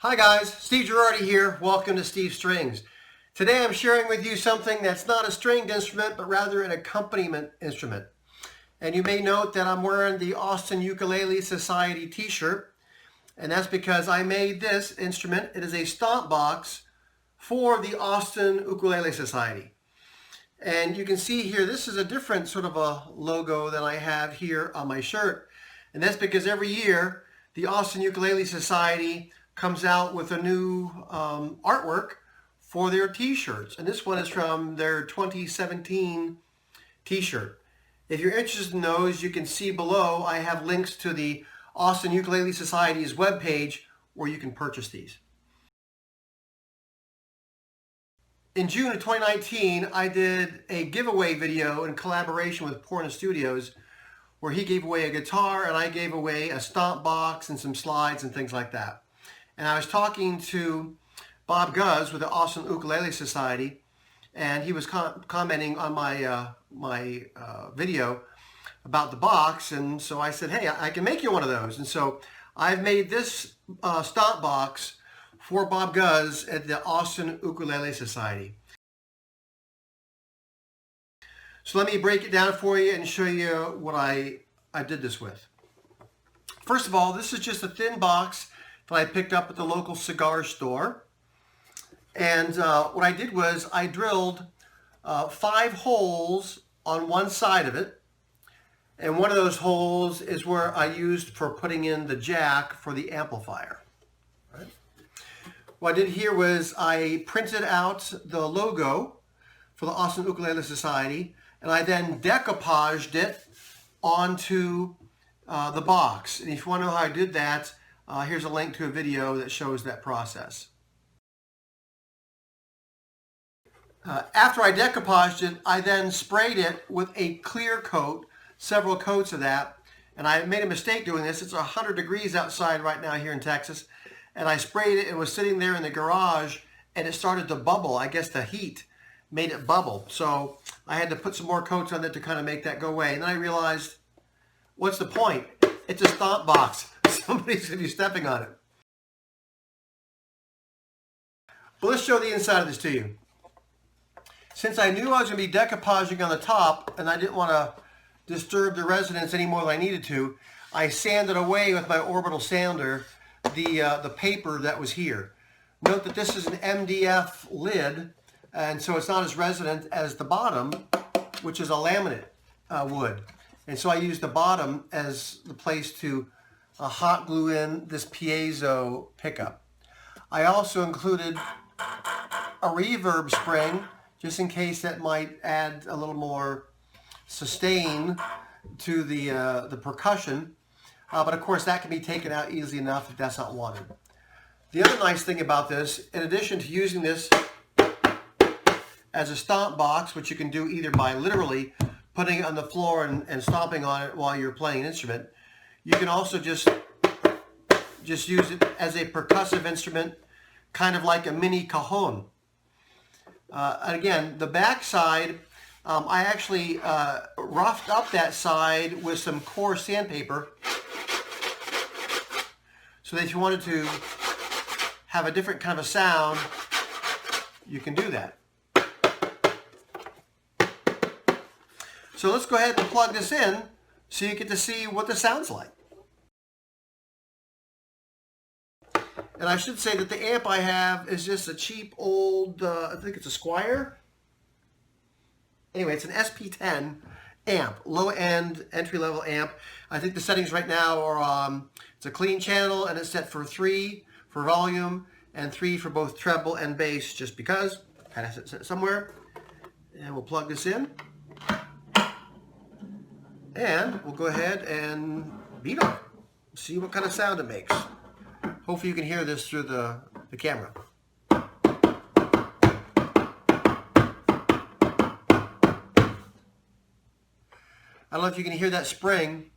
Hi guys, Steve Girardi here. Welcome to Steve Strings. Today I'm sharing with you something that's not a stringed instrument, but rather an accompaniment instrument. And you may note that I'm wearing the Austin Ukulele Society t-shirt, and that's because I made this instrument. It is a Stompbox for the Austin Ukulele Society. And you can see here, this is a different sort of a logo than I have here on my shirt. And that's because every year, the Austin Ukulele Society comes out with a new artwork for their t-shirts. And this one is from their 2017 t-shirt. If you're interested in those, you can see below I have links to the Austin Ukulele Society's webpage where you can purchase these. In June of 2019, I did a giveaway video in collaboration with Porna Studios where he gave away a guitar and I gave away a Stompbox and some slides and things like that. And I was talking to Bob Guz with the Austin Ukulele Society, and he was commenting on my video about the box, and so I said, hey, I can make you one of those. And so I've made this Stompbox for Bob Guz at the Austin Ukulele Society. So let me break it down for you and show you what I did this with. First of all, this is just a thin box that I picked up at the local cigar store. And what I did was I drilled 5 holes on one side of it. And one of those holes is where I used for putting in the jack for the amplifier. Right? What I did here was I printed out the logo for the Austin Ukulele Society, and I then decoupaged it onto the box. And if you want to know how I did that, here's a link to a video that shows that process. After I decoupaged it, I then sprayed it with a clear coat, several coats of that. And I made a mistake doing this. It's 100 degrees outside right now here in Texas. And I sprayed it and was sitting there in the garage and it started to bubble. I guess the heat made it bubble. So I had to put some more coats on it to kind of make that go away. And then I realized, what's the point? It's a Stompbox. Somebody's going to be stepping on it. But let's show the inside of this to you. Since I knew I was going to be decoupaging on the top and I didn't want to disturb the residents any more than I needed to, I sanded away with my orbital sander the paper that was here. Note that this is an MDF lid, and so it's not as resonant as the bottom, which is a laminate wood. And so I used the bottom as the place to hot glue in this piezo pickup. I also included a reverb spring just in case that might add a little more sustain to the percussion. But of course that can be taken out easily enough if that's not wanted. The other nice thing about this, in addition to using this as a stomp box, which you can do either by literally putting it on the floor and stomping on it while you're playing an instrument, you can also just use it as a percussive instrument, kind of like a mini cajon. Again, the back side, I actually roughed up that side with some coarse sandpaper so that if you wanted to have a different kind of a sound, you can do that. So let's go ahead and plug this in so you get to see what this sounds like. And I should say that the amp I have is just a cheap old, I think it's a Squire. Anyway, it's an SP10 amp, low-end, entry-level amp. I think the settings right now are, it's a clean channel and it's set for 3 for volume and 3 for both treble and bass, just because. I had to set it somewhere. And we'll plug this in. And we'll go ahead and beat on it. See what kind of sound it makes. Hopefully you can hear this through the camera. I don't know if you can hear that spring.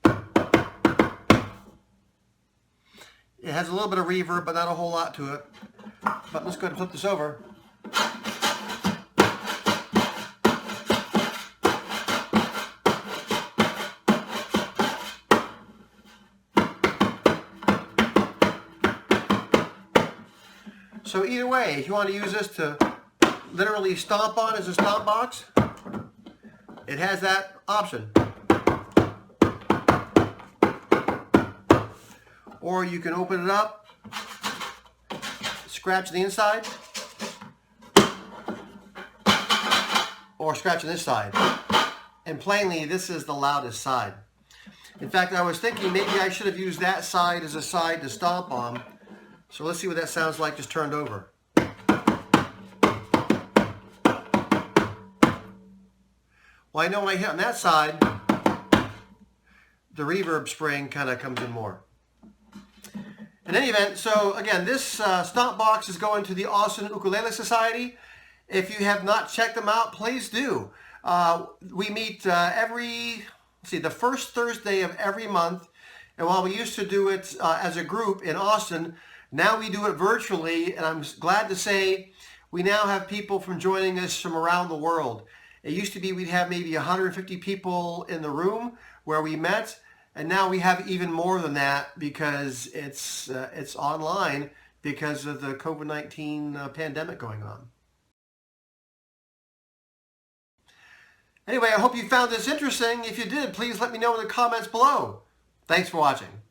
It has a little bit of reverb, but not a whole lot to it. But let's go ahead and flip this over. So either way, if you want to use this to literally stomp on as a stomp box, it has that option. Or you can open it up, scratch the inside, or scratch on this side. And plainly, this is the loudest side. In fact, I was thinking maybe I should have used that side as a side to stomp on. So let's see what that sounds like just turned over. Well, I know when I hit on that side, the reverb spring kind of comes in more. In any event, so again, this stomp box is going to the Austin Ukulele Society. If you have not checked them out, please do. We meet the first Thursday of every month. And while we used to do it as a group in Austin, now we do it virtually. And I'm glad to say we now have people joining us from around the world. It used to be we'd have maybe 150 people in the room where we met. And now we have even more than that because it's online because of the COVID-19 pandemic going on. Anyway, I hope you found this interesting. If you did, please let me know in the comments below. Thanks for watching.